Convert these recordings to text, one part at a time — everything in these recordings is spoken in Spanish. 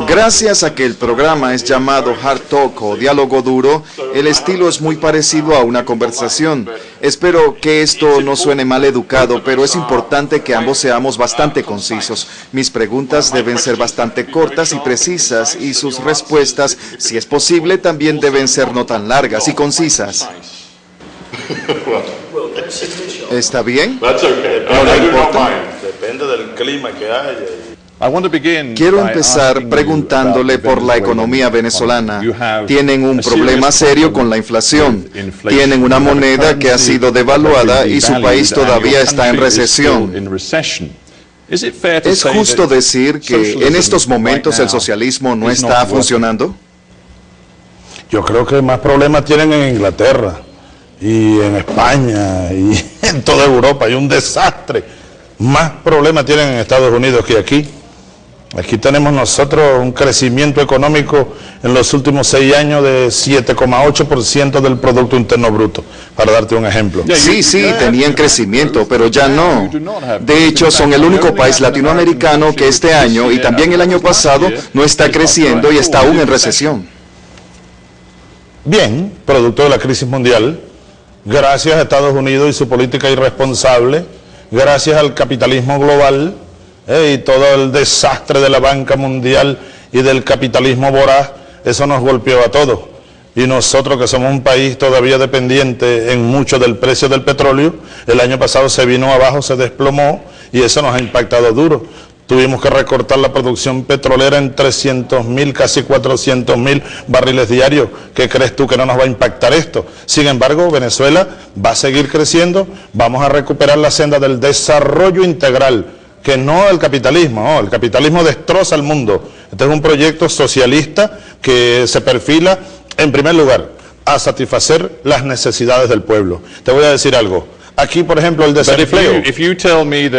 Gracias a que el programa es llamado Hard Talk o Diálogo Duro, el estilo es muy parecido a una conversación. Espero que esto no suene mal educado, pero es importante que ambos seamos bastante concisos. Mis preguntas deben ser bastante cortas y precisas, y sus respuestas, si es posible, también deben ser no tan largas y concisas. ¿Está bien? ¿No le importa? Depende del clima que haya. Quiero empezar preguntándole por la economía venezolana. Tienen un problema serio con la inflación. Tienen una moneda que ha sido devaluada y su país todavía está en recesión. ¿Es justo decir que en estos momentos el socialismo no está funcionando? Yo creo que más problemas tienen en Inglaterra y en España y en toda Europa. Hay un desastre. Más problemas tienen en Estados Unidos que aquí. Aquí tenemos nosotros un crecimiento económico en los últimos 6 años de 7,8% del Producto Interno Bruto, para darte un ejemplo. Sí, tenían crecimiento, pero ya no. De hecho, son el único país latinoamericano que este año y también el año pasado no está creciendo y está aún en recesión. Bien, producto de la crisis mundial, gracias a Estados Unidos y su política irresponsable, gracias al capitalismo global, y todo el desastre de la banca mundial y del capitalismo voraz, eso nos golpeó a todos. Y nosotros, que somos un país todavía dependiente en mucho del precio del petróleo, el año pasado se vino abajo, se desplomó y eso nos ha impactado duro. Tuvimos que recortar la producción petrolera en 300.000, casi 400.000 barriles diarios. ¿Qué crees tú que no nos va a impactar esto? Sin embargo, Venezuela va a seguir creciendo, vamos a recuperar la senda del desarrollo integral, que no el capitalismo destroza el mundo. Este es un proyecto socialista que se perfila, en primer lugar, a satisfacer las necesidades del pueblo. Te voy a decir algo. Aquí, por ejemplo, el desempleo.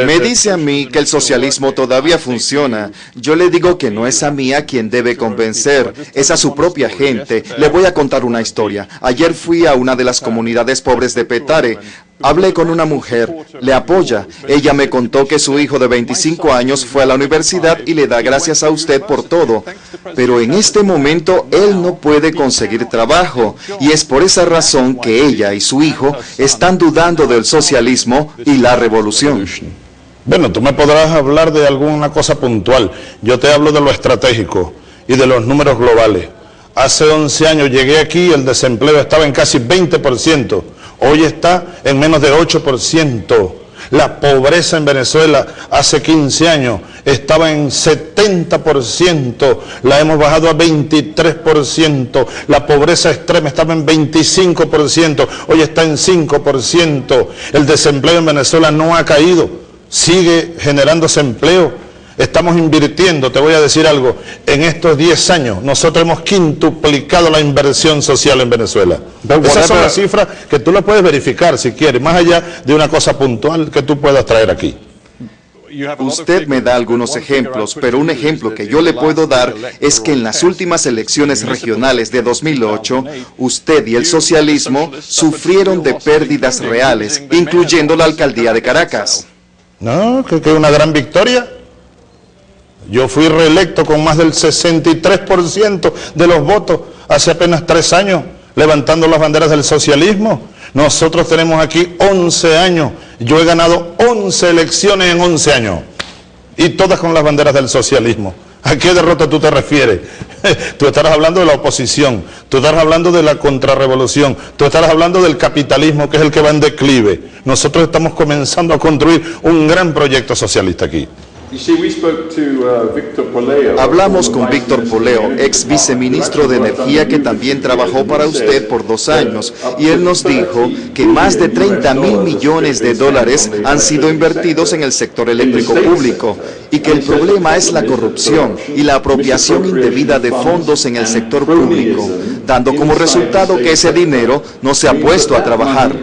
Me dice a mí que el socialismo todavía funciona. Yo le digo que no es a mí a quien debe convencer, es a su propia gente. Le voy a contar una historia. Ayer fui a una de las comunidades pobres de Petare. Hablé con una mujer, le apoya. Ella me contó que su hijo de 25 años fue a la universidad y le da gracias a usted por todo. Pero en este momento él no puede conseguir trabajo y es por esa razón que ella y su hijo están dudando del socialismo y la revolución. Bueno, tú me podrás hablar de alguna cosa puntual. Yo te hablo de lo estratégico y de los números globales. Hace 11 años llegué aquí y el desempleo estaba en casi 20%. Hoy está en menos de 8%. La pobreza en Venezuela hace 15 años estaba en 70%, la hemos bajado a 23%. La pobreza extrema estaba en 25%, hoy está en 5%. El desempleo en Venezuela no ha caído, sigue generándose empleo. Estamos invirtiendo, te voy a decir algo, en estos 10 años nosotros hemos quintuplicado la inversión social en Venezuela. Esas son las cifras que tú las puedes verificar si quieres, más allá de una cosa puntual que tú puedas traer aquí. Usted me da algunos ejemplos, pero un ejemplo que yo le puedo dar es que en las últimas elecciones regionales de 2008, usted y el socialismo sufrieron de pérdidas reales, incluyendo la alcaldía de Caracas. No, que es una gran victoria. Yo fui reelecto con más del 63% de los votos hace apenas 3 años, levantando las banderas del socialismo. Nosotros tenemos aquí 11 años, yo he ganado 11 elecciones en 11 años, y todas con las banderas del socialismo. ¿A qué derrota tú te refieres? Tú estarás hablando de la oposición, tú estarás hablando de la contrarrevolución, tú estarás hablando del capitalismo, que es el que va en declive. Nosotros estamos comenzando a construir un gran proyecto socialista aquí. Hablamos con Víctor Poleo, ex viceministro de Energía que también trabajó para usted por 2 años, y él nos dijo que más de 30.000 millones de dólares han sido invertidos en el sector eléctrico público, y que el problema es la corrupción y la apropiación indebida de fondos en el sector público, dando como resultado que ese dinero no se ha puesto a trabajar.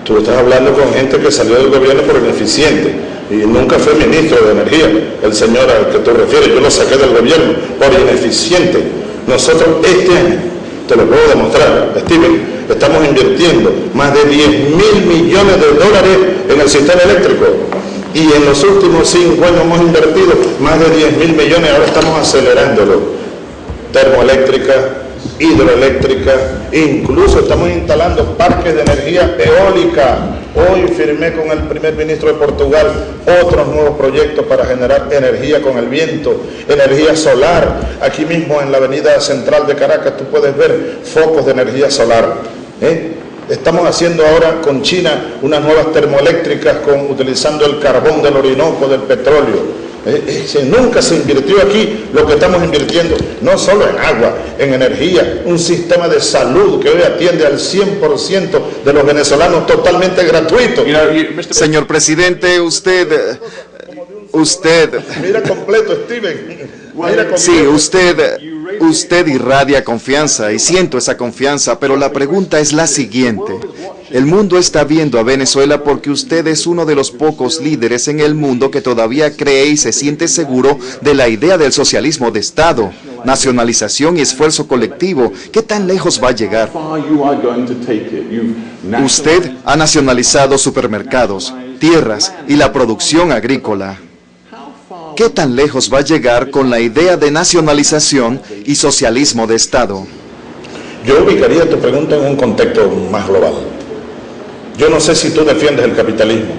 Tú estás hablando con gente que salió del gobierno por ineficiente y nunca fue ministro de Energía, el señor al que tú refieres. Yo lo saqué del gobierno por ineficiente. Nosotros este año, te lo puedo demostrar, Steven, estamos invirtiendo más de 10.000 millones de dólares en el sistema eléctrico. Y en los últimos 5 años hemos invertido más de 10.000 millones, ahora estamos acelerándolo. Termoeléctrica, hidroeléctrica, incluso estamos instalando parques de energía eólica. Hoy firmé con el primer ministro de Portugal otros nuevos proyectos para generar energía con el viento, energía solar. Aquí mismo en la avenida central de Caracas tú puedes ver focos de energía solar. Estamos haciendo ahora con China unas nuevas termoeléctricas utilizando el carbón del Orinoco, del petróleo. Nunca se invirtió aquí lo que estamos invirtiendo, no solo en agua, en energía, un sistema de salud que hoy atiende al 100% de los venezolanos totalmente gratuito. Señor presidente, usted... Mira completo, Steven. Mira completo. Sí, usted irradia confianza y siento esa confianza, pero la pregunta es la siguiente. El mundo está viendo a Venezuela porque usted es uno de los pocos líderes en el mundo que todavía cree y se siente seguro de la idea del socialismo de Estado, nacionalización y esfuerzo colectivo. ¿Qué tan lejos va a llegar? Usted ha nacionalizado supermercados, tierras y la producción agrícola. ¿Qué tan lejos va a llegar con la idea de nacionalización y socialismo de Estado? Yo ubicaría tu pregunta en un contexto más global. Yo no sé si tú defiendes el capitalismo.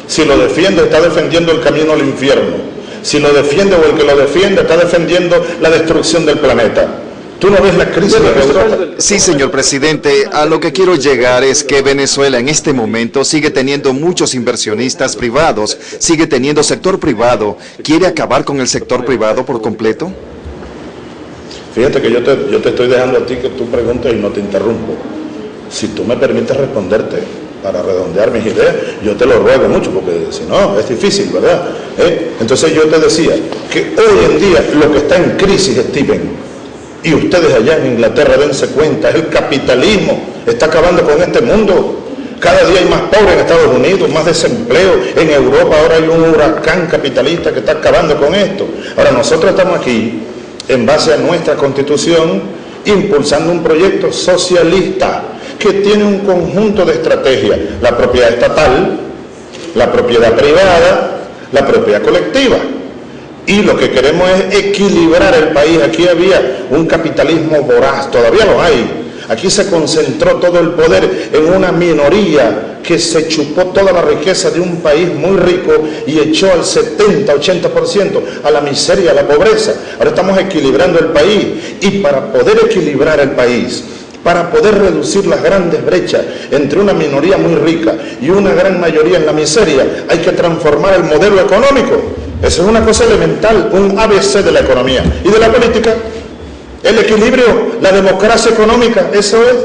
Si lo defiendes, está defendiendo el camino al infierno. Si lo defiende o el que lo defiende, está defendiendo la destrucción del planeta. ¿Tú no ves la crisis de Europa? Sí, señor presidente, a lo que quiero llegar es que Venezuela en este momento sigue teniendo muchos inversionistas privados, sigue teniendo sector privado. ¿Quiere acabar con el sector privado por completo? Fíjate que yo te estoy dejando a ti que tú preguntes y no te interrumpo. Si tú me permites responderte para redondear mis ideas, yo te lo ruego mucho, porque si no, es difícil, ¿verdad? Entonces yo te decía que hoy en día lo que está en crisis, Steven, y ustedes allá en Inglaterra dense cuenta, es el capitalismo, está acabando con este mundo. Cada día hay más pobres en Estados Unidos, más desempleo. En Europa ahora hay un huracán capitalista que está acabando con esto. Ahora nosotros estamos aquí, en base a nuestra Constitución, impulsando un proyecto socialista que tiene un conjunto de estrategias: la propiedad estatal, la propiedad privada, la propiedad colectiva. Y lo que queremos es equilibrar el país. Aquí había un capitalismo voraz, todavía lo hay. Aquí se concentró todo el poder en una minoría que se chupó toda la riqueza de un país muy rico y echó al 70-80% a la miseria, a la pobreza. Ahora estamos equilibrando el país, y para poder equilibrar el país, para poder reducir las grandes brechas entre una minoría muy rica y una gran mayoría en la miseria, hay que transformar el modelo económico. Eso es una cosa elemental, un ABC de la economía y de la política. El equilibrio, la democracia económica, eso es.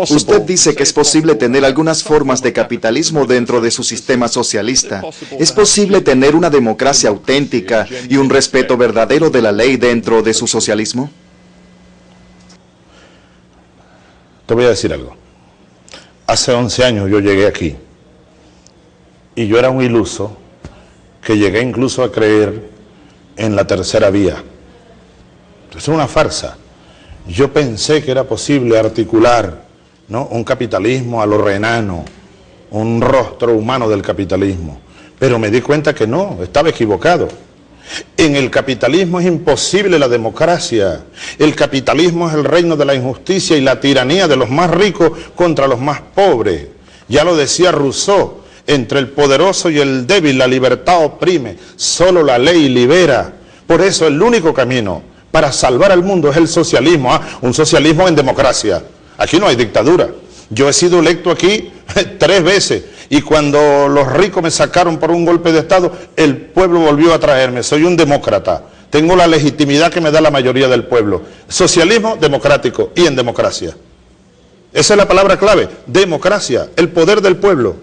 Usted dice que es posible tener algunas formas de capitalismo dentro de su sistema socialista. ¿Es posible tener una democracia auténtica y un respeto verdadero de la ley dentro de su socialismo? Te voy a decir algo. Hace 11 años yo llegué aquí y yo era un iluso que llegué incluso a creer en la tercera vía. Es una farsa. Yo pensé que era posible articular, ¿no?, un capitalismo a lo renano, un rostro humano del capitalismo, pero me di cuenta que no, estaba equivocado. En el capitalismo es imposible la democracia. El capitalismo es el reino de la injusticia y la tiranía de los más ricos contra los más pobres. Ya lo decía Rousseau: entre el poderoso y el débil la libertad oprime, solo la ley libera. Por eso el único camino para salvar al mundo es el socialismo, un socialismo en democracia. Aquí no hay dictadura. Yo he sido electo aquí 3 veces, y cuando los ricos me sacaron por un golpe de Estado, el pueblo volvió a traerme. Soy un demócrata, tengo la legitimidad que me da la mayoría del pueblo. Socialismo democrático y en democracia. Esa es la palabra clave: democracia, el poder del pueblo.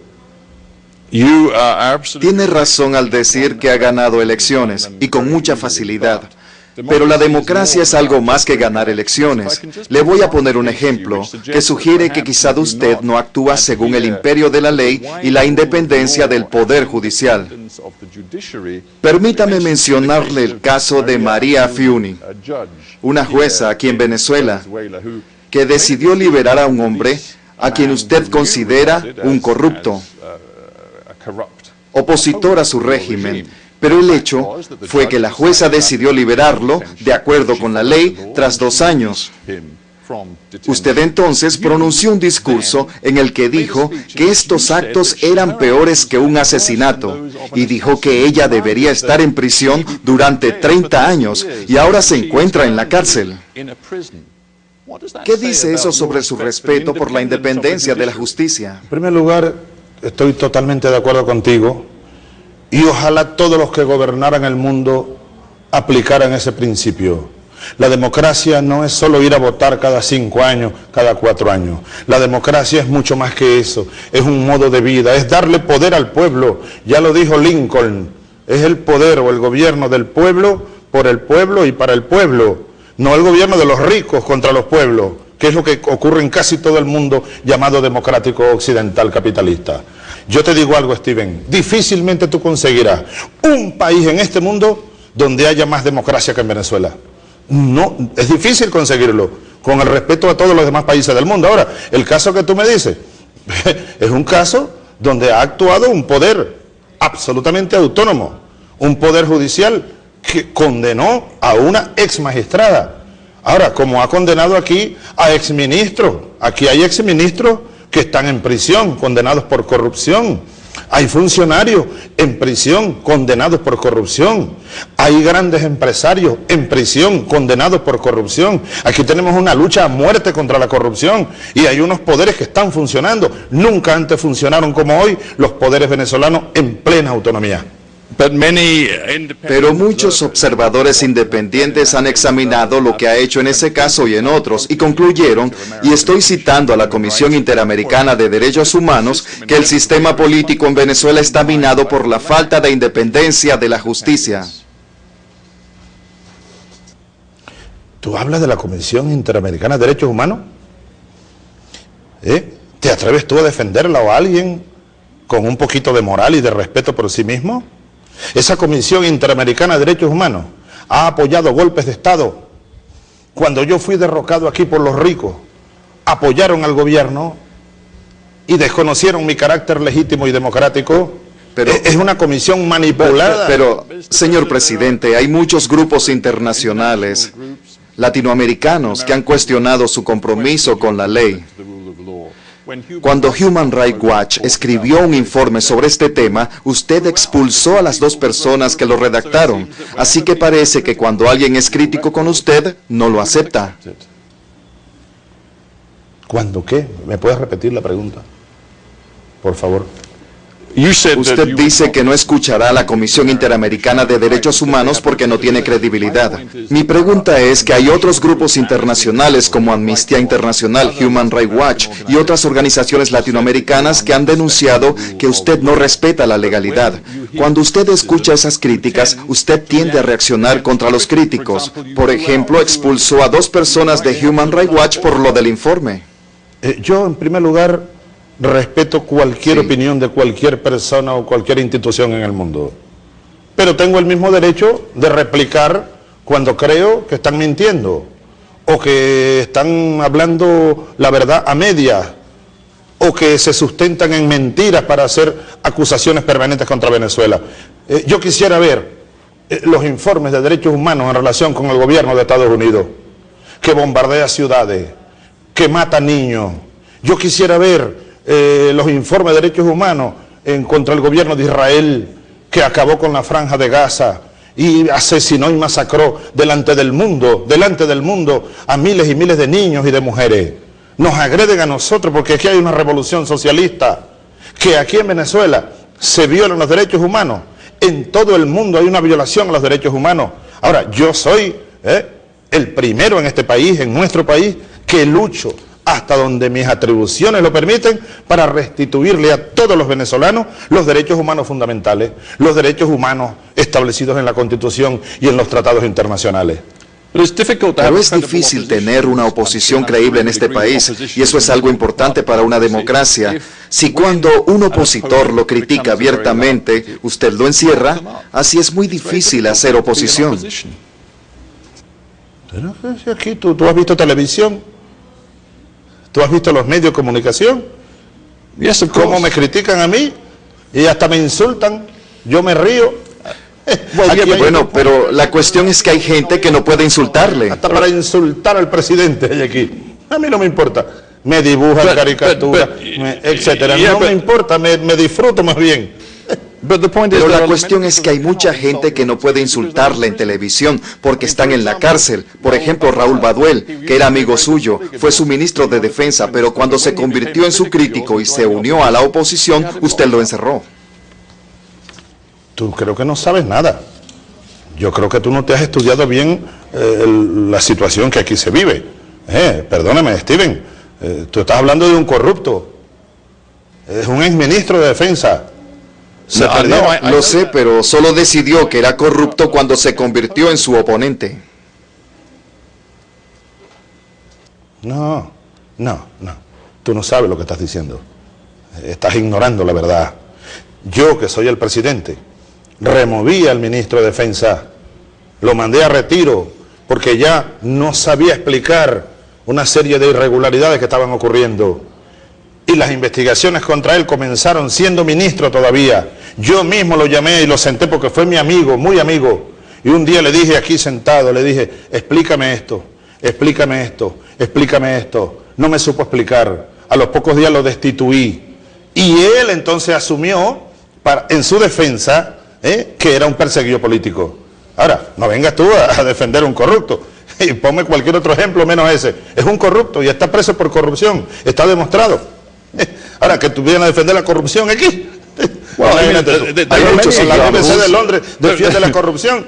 Tiene razón al decir que ha ganado elecciones, y con mucha facilidad. Pero la democracia es algo más que ganar elecciones. Le voy a poner un ejemplo que sugiere que quizá usted no actúa según el imperio de la ley y la independencia del poder judicial. Permítame mencionarle el caso de María Fiuni, una jueza aquí en Venezuela, que decidió liberar a un hombre a quien usted considera un corrupto. opositor a su régimen, pero el hecho fue que la jueza decidió liberarlo de acuerdo con la ley tras 2 años. Usted entonces pronunció un discurso en el que dijo que estos actos eran peores que un asesinato y dijo que ella debería estar en prisión durante 30 años y ahora se encuentra en la cárcel. ¿Qué dice eso sobre su respeto por la independencia de la justicia? En primer lugar, estoy totalmente de acuerdo contigo y ojalá todos los que gobernaran el mundo aplicaran ese principio. La democracia no es solo ir a votar cada 5 años, cada 4 años. La democracia es mucho más que eso, es un modo de vida, es darle poder al pueblo. Ya lo dijo Lincoln, es el poder o el gobierno del pueblo, por el pueblo y para el pueblo. No el gobierno de los ricos contra los pueblos, que es lo que ocurre en casi todo el mundo llamado democrático occidental capitalista. Yo te digo algo, Steven, difícilmente tú conseguirás un país en este mundo donde haya más democracia que en Venezuela. No, es difícil conseguirlo, con el respeto a todos los demás países del mundo. Ahora, el caso que tú me dices, es un caso donde ha actuado un poder absolutamente autónomo, un poder judicial que condenó a una ex magistrada. Ahora, como ha condenado aquí a exministros, aquí hay exministros que están en prisión, condenados por corrupción. Hay funcionarios en prisión condenados por corrupción. Hay grandes empresarios en prisión condenados por corrupción. Aquí tenemos una lucha a muerte contra la corrupción y hay unos poderes que están funcionando. Nunca antes funcionaron como hoy los poderes venezolanos en plena autonomía. Pero muchos observadores independientes han examinado lo que ha hecho en ese caso y en otros y concluyeron, y estoy citando a la Comisión Interamericana de Derechos Humanos, que el sistema político en Venezuela está minado por la falta de independencia de la justicia. ¿Tú hablas de la Comisión Interamericana de Derechos Humanos? ¿Te atreves tú a defenderla o a alguien con un poquito de moral y de respeto por sí mismo? Esa Comisión Interamericana de Derechos Humanos ha apoyado golpes de Estado. Cuando yo fui derrocado aquí por los ricos, apoyaron al gobierno y desconocieron mi carácter legítimo y democrático. Pero es una comisión manipulada. Pero, señor presidente, hay muchos grupos internacionales latinoamericanos que han cuestionado su compromiso con la ley. Cuando Human Rights Watch escribió un informe sobre este tema, usted expulsó a las 2 personas que lo redactaron. Así que parece que cuando alguien es crítico con usted, no lo acepta. ¿Cuándo qué? ¿Me puedes repetir la pregunta? Por favor. Usted dice que no escuchará a la Comisión Interamericana de Derechos Humanos porque no tiene credibilidad. Mi pregunta es que hay otros grupos internacionales como Amnistía Internacional, Human Rights Watch y otras organizaciones latinoamericanas que han denunciado que usted no respeta la legalidad. Cuando usted escucha esas críticas, usted tiende a reaccionar contra los críticos. Por ejemplo, expulsó a 2 personas de Human Rights Watch por lo del informe. Yo, en primer lugar, respeto cualquier opinión de cualquier persona o cualquier institución en el mundo. Pero tengo el mismo derecho de replicar cuando creo que están mintiendo o que están hablando la verdad a medias o que se sustentan en mentiras para hacer acusaciones permanentes contra Venezuela. Yo quisiera ver los informes de derechos humanos en relación con el gobierno de Estados Unidos, que bombardea ciudades, que mata niños. Yo quisiera ver los informes de derechos humanos contra el gobierno de Israel, que acabó con la franja de Gaza y asesinó y masacró delante del mundo a miles y miles de niños y de mujeres. Nos agreden a nosotros porque aquí hay una revolución socialista, que aquí en Venezuela se violan los derechos humanos. En todo el mundo hay una violación a los derechos humanos. Ahora, yo soy el primero en este país, en nuestro país, que lucho hasta donde mis atribuciones lo permiten, para restituirle a todos los venezolanos los derechos humanos fundamentales, los derechos humanos establecidos en la Constitución y en los tratados internacionales. Pero es difícil tener una oposición creíble en este país, y eso es algo importante para una democracia. Si cuando un opositor lo critica abiertamente, usted lo encierra, así es muy difícil hacer oposición. Pero aquí tú has visto televisión, tú has visto los medios de comunicación, ¿cómo me critican a mí? y hasta me insultan, yo me río. Bueno, pero la cuestión es que hay gente que no puede insultarle. Hasta para insultar al presidente hay aquí. A mí no me importa. Me dibujan caricaturas, etcétera. No me importa, me disfruto más bien. Pero la cuestión es que hay mucha gente que no puede insultarle en televisión porque están en la cárcel. Por ejemplo, Raúl Baduel, que era amigo suyo, fue su ministro de Defensa, pero cuando se convirtió en su crítico y se unió a la oposición, usted lo encerró. Tú creo que no sabes nada. Yo creo que tú no te has estudiado bien la situación que aquí se vive. Perdóname, Steven, tú estás hablando de un corrupto. Es un exministro de Defensa. Lo sé, pero solo decidió que era corrupto cuando se convirtió en su oponente. No. Tú no sabes lo que estás diciendo. Estás ignorando la verdad. Yo, que soy el presidente, removí al ministro de Defensa, lo mandé a retiro, porque ya no sabía explicar una serie de irregularidades que estaban ocurriendo. Y las investigaciones contra él comenzaron siendo ministro todavía. Yo mismo lo llamé y lo senté porque fue mi amigo, muy amigo. Y un día le dije aquí sentado, le dije, explícame esto, explícame esto, explícame esto. No me supo explicar. A los pocos días lo destituí. Y él entonces asumió, en su defensa, que era un perseguido político. Ahora, no vengas tú a defender a un corrupto. Y ponme cualquier otro ejemplo menos ese. Es un corrupto y está preso por corrupción. Está demostrado. Ahora, que tú vienes a defender la corrupción aquí. Hay muchos. La BBC de Londres defiende la corrupción.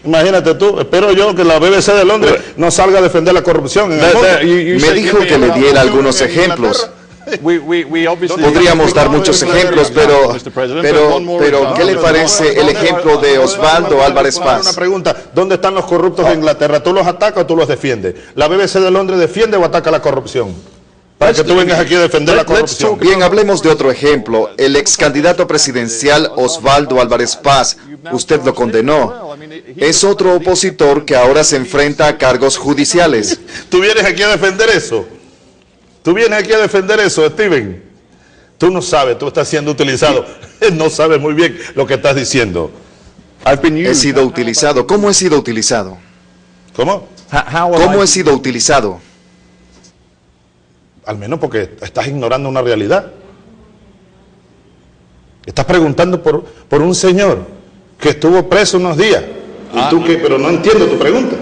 Imagínate tú, espero yo que la BBC de Londres no salga a defender la corrupción en el mundo. Me dijo que le diera algunos ejemplos. Podríamos dar muchos ejemplos, pero ¿qué le parece el ejemplo de Osvaldo Álvarez Paz? Una pregunta, ¿dónde están los corruptos de Inglaterra? ¿Tú los atacas o tú los defiendes? ¿La BBC de Londres defiende o ataca la corrupción? Para que tú vengas aquí a defender la corrupción. Bien, hablemos de otro ejemplo. El ex candidato presidencial Osvaldo Álvarez Paz, usted lo condenó. Es otro opositor que ahora se enfrenta a cargos judiciales. ¿Tú vienes aquí a defender eso? ¿Tú vienes aquí a defender eso, Steven? Tú no sabes, tú estás siendo utilizado. No sabes muy bien lo que estás diciendo. He sido utilizado. ¿Cómo he sido utilizado? ¿Cómo? ¿Cómo he sido utilizado? Al menos porque estás ignorando una realidad. Estás preguntando por un señor que estuvo preso unos días. ¿Y tú qué? Pero no entiendo tu pregunta.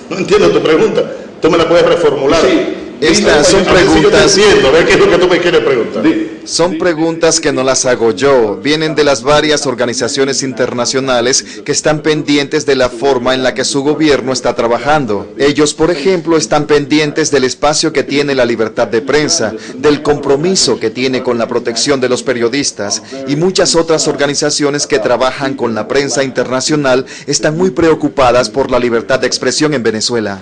No entiendo tu pregunta. Tú me la puedes reformular. Sí. Estas son preguntas. ¿Qué es lo que tú me quieres preguntar? Son preguntas que no las hago yo. Vienen de las varias organizaciones internacionales que están pendientes de la forma en la que su gobierno está trabajando. Ellos, por ejemplo, están pendientes del espacio que tiene la libertad de prensa, del compromiso que tiene con la protección de los periodistas, y muchas otras organizaciones que trabajan con la prensa internacional están muy preocupadas por la libertad de expresión en Venezuela.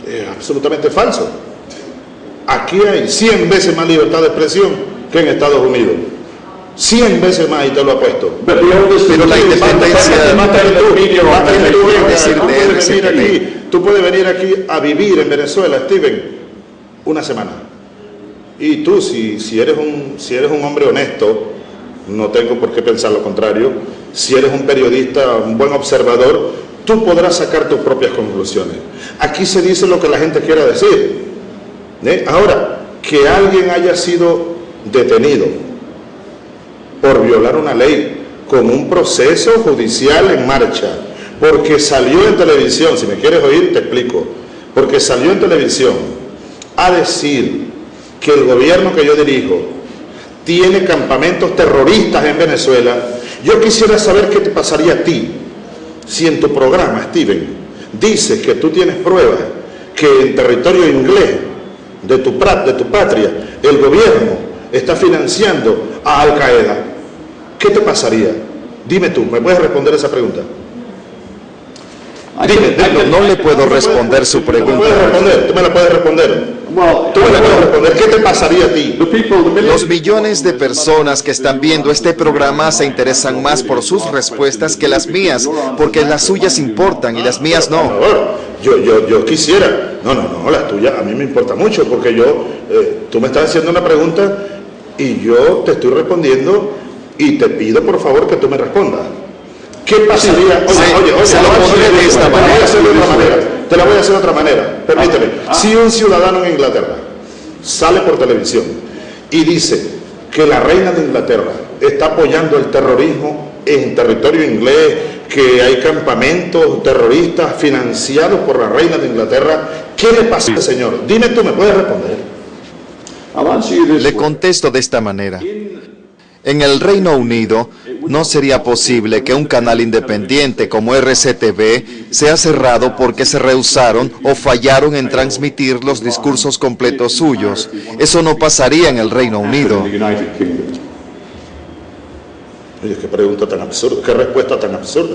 Es absolutamente falso. Aquí hay 100 veces más libertad de expresión que en Estados Unidos. 100 veces más, y te lo apuesto. Pero la independencia... Tú puedes venir aquí a vivir en Venezuela, Steven, una semana. Y tú, si eres un hombre honesto, no tengo por qué pensar lo contrario, si eres un periodista, un buen observador, tú podrás sacar tus propias conclusiones. Aquí se dice lo que la gente quiera decir. Ahora, que alguien haya sido detenido por violar una ley con un proceso judicial en marcha, porque salió en televisión, si me quieres oír te explico, porque salió en televisión a decir que el gobierno que yo dirijo tiene campamentos terroristas en Venezuela, yo quisiera saber qué te pasaría a ti si en tu programa, Steven, dices que tú tienes pruebas que en territorio inglés de tu patria, el gobierno está financiando a Al Qaeda. ¿Qué te pasaría? Dime tú, ¿me puedes responder esa pregunta? Dime, no le puedo responder su pregunta. Tú me la puedes responder. Tú me la puedes responder. ¿Qué te pasaría a ti? Los millones de personas que están viendo este programa se interesan más por sus respuestas que las mías, porque las suyas importan y las mías no. Yo quisiera. No, las tuyas a mí me importa mucho, porque tú me estás haciendo una pregunta y yo te estoy respondiendo y te pido por favor que tú me respondas. ¿Qué pasaría? Oye, se lo pondré de esta manera. Te la voy a hacer de otra manera. Permíteme. Si un ciudadano en Inglaterra sale por televisión y dice que la reina de Inglaterra está apoyando el terrorismo en territorio inglés, que hay campamentos terroristas financiados por la reina de Inglaterra, ¿qué le pasa, señor? Dime tú, ¿me puedes responder? Le contesto de esta manera. En el Reino Unido no sería posible que un canal independiente como RCTV sea cerrado porque se rehusaron o fallaron en transmitir los discursos completos suyos. Eso no pasaría en el Reino Unido. Oye, qué pregunta tan absurda, qué respuesta tan absurda.